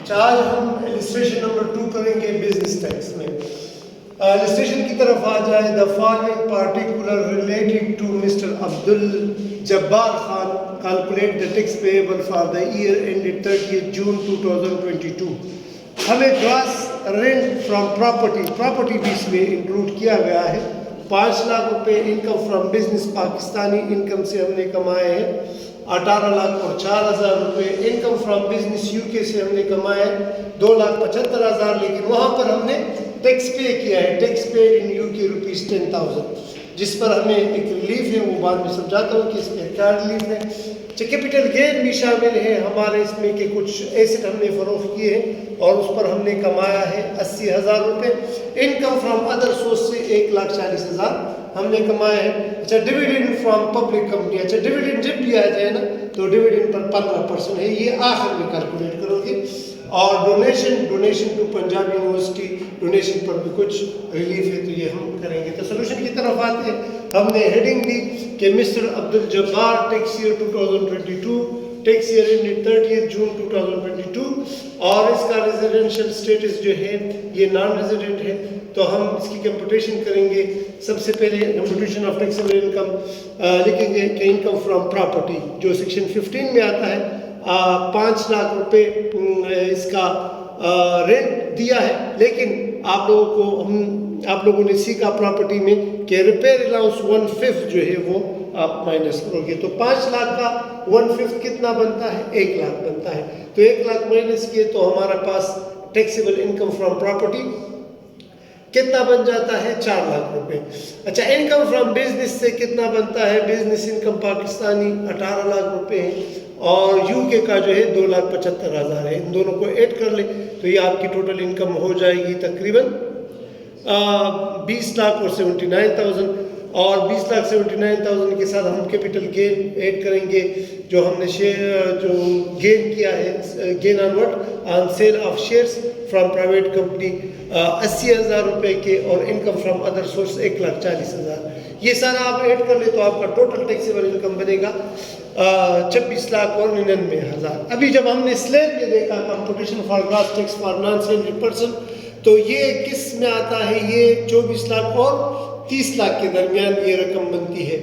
अच्छा, आज हम इलस्ट्रेशन नंबर 2 करेंगे बिजनेस टैक्स में। इलस्ट्रेशन की तरफ आ जाए। The following particular related to mister Abdul Jabbar Khan calculate the tax payable for the year ended 30 June 2022। हमें ग्रॉस रेंट फ्रॉम प्रॉपर्टी भी इसमें इंक्लूड किया गया है। 5 लाख रुपए income from business Pakistani income से हमने कमाए हैं। 18 लाख और 4,000 रुपये इनकम फ्रॉम बिजनेस यूके से हमने कमाए 2,75,000, लेकिन वहाँ पर हमने टैक्स पे किया है। Tax paid in UK rupees 10,000, जिस पर हमें एक रिलीफ है, वो बाद में समझाता हूँ कि इसमें क्या रिलीफ है। अच्छा, कैपिटल गेन भी शामिल है हमारे इसमें कि कुछ एसेट हमने फरोख्त किए हैं और उस पर हमने कमाया है 80,000 रुपये। इनकम फ्रॉम अदर सोर्स से 1,40,000 हमने कमाए हैं। अच्छा, डिविडेंड फ्रॉम पब्लिक कंपनी। अच्छा, डिविडेंड जब दिया जाए ना तो डिविडेंड पर 15% है, ये आखिर में कैलकुलेट करोगे। और donation to Punjab university, donation पर भी कुछ रिलीफ है, तो ये हम करेंगे। तो सोल्यूशन की तरफ आते हैं। हमने हेडिंग दी कि mister Abdul Jabbar tax year 2022, tax year ended 30 June 2022, और इसका रेजिडेंशियल स्टेटस जो है ये नॉन रेजिडेंट है। तो हम इसकी कंप्यूटेशन करेंगे। सबसे पहले कंप्यूटेशन ऑफ टैक्सेबल इनकम लिखेंगे कि इनकम फ्रॉम प्रॉपर्टी जो सेक्शन 15 में आता है। 5 लाख रुपए इसका रेंट दिया है, लेकिन आप लोगों ने सीखा प्रॉपर्टी में कि रिपेयर अलाउंस 1/5 जो है वो आप माइनस करोगे। तो 5 लाख का 1/5 कितना बनता है? 1 लाख बनता है। तो 1 लाख माइनस किए तो हमारा पास टैक्सेबल इनकम फ्रॉम प्रॉपर्टी कितना बन जाता है? 4 लाख रुपए। अच्छा, इनकम फ्रॉम बिजनेस से कितना बनता है? बिजनेस इनकम पाकिस्तानी 18 लाख रुपए है और यूके का जो है 2,75,000 है। इन दोनों को ऐड कर ले तो ये आपकी टोटल इनकम हो जाएगी तकरीबन 20 लाख और 79,000। और 20,79,000 के साथ हम कैपिटल गेन ऐड करेंगे जो हमने जो गेन किया है, gain on what? On sale of shares from private company 80,000 रुपये के, और इनकम फ्रॉम अदर सोर्स 1,40,000। ये सारा आप ऐड कर ले तो आपका टोटल टैक्सेबल इनकम बनेगा 26 लाख और 99,000। अभी जब हमने स्लैब में देखा computation for gross tax for non salary person, तो ये किस में आता है? ये 24 लाख और 30 लाख के दरमियान ये रकम बनती है।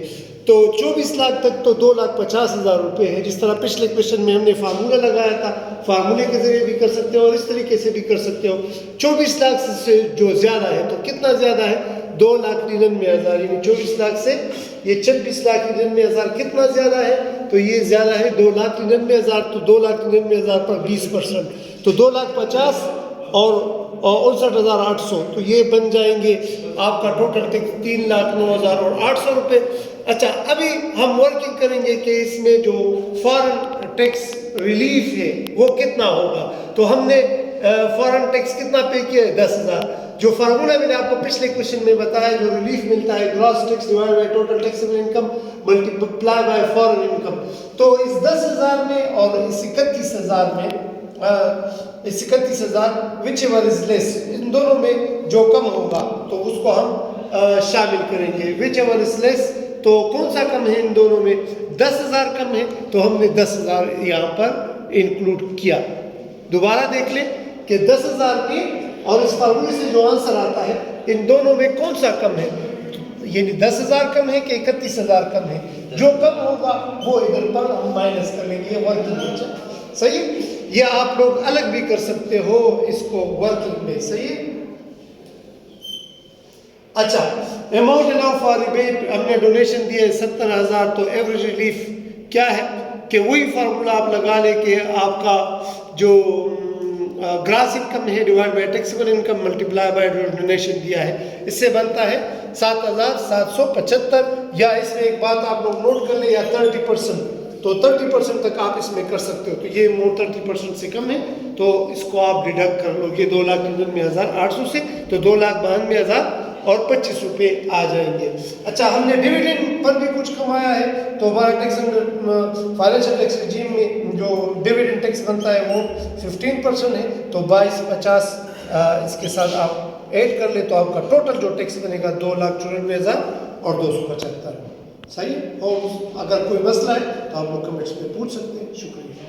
तो 24 लाख तक तो 2,50,000 रुपये है। जिस तरह पिछले क्वेश्चन में हमने फार्मूला लगाया था, फार्मूले के जरिए भी कर सकते हो और इस तरीके से भी कर सकते हो। 24 लाख से जो ज़्यादा है तो कितना ज़्यादा है? 2,99,000, यानी 24 लाख से ये 26,99,000 कितना ज़्यादा है? तो ये ज़्यादा है 2,99,000। तो 2,99,000 पर 20%, तो 2,50,000 और 59,800, तो ये बन जाएंगे आपका टोटल टैक्स 3,09,800 रुपये। अच्छा, अभी हम वर्किंग करेंगे कि इसमें जो फॉरेन टैक्स रिलीफ है वो कितना होगा। तो हमने फॉरेन टैक्स कितना पे किया है? 10,000। जो फार्मूला मैंने आपको पिछले क्वेश्चन में बताया, जो रिलीफ मिलता है gross tax divide by total taxable income multiply by foreign income, तो इस 10,000 में और इस 31,000 में, इस 31,000 विच एवर इज लेस, इन दोनों में जो कम होगा तो उसको हम शामिल करेंगे। विच एवर इज लेस, तो कौन सा कम है इन दोनों में? 10,000 कम है तो हमने 10,000 यहाँ पर इंक्लूड किया। दोबारा देख लें कि 10,000 में और इस फार्मूले से जो आंसर आता है इन दोनों में कौन सा कम है? यानी 10,000 कम है कि 31,000 कम है? जो कम होगा वो इधर पर हम माइनस कर लेंगे वर्किंग। सही है? या आप लोग अलग भी कर सकते हो इसको वर्किंग में। सही है? अच्छा, अमाउंट अलाउ फॉर रिबेट हमने डोनेशन दिए 70,000, तो एवरेज रिलीफ क्या है कि वही फार्मूला आप लगा ले कि आपका जो ग्रॉस इनकम है divide by taxable income multiply by donation दिया है, इससे बनता है 7,775। या इसमें एक बात आप लोग नोट कर ले, या 30%, तो 30% तक आप इसमें कर सकते हो। तो ये मोर 30% से कम है तो इसको आप डिडक्ट कर लोगे 2,99,800 से, तो 2,92,000 और 25 रुपये आ जाएंगे। अच्छा, हमने डिविडेंड पर भी कुछ कमाया है, तो हमारा टैक्स फाइनेंशियल टैक्स रिजीम में जो डिविडेंड टैक्स बनता है वो 15% है। तो 22,50 इसके साथ आप ऐड कर ले तो आपका टोटल जो टैक्स बनेगा 2,94,000 और 275। सही है? और अगर कोई मसला है तो आप लोग कमेंट्स में पूछ सकते हैं। शुक्रिया।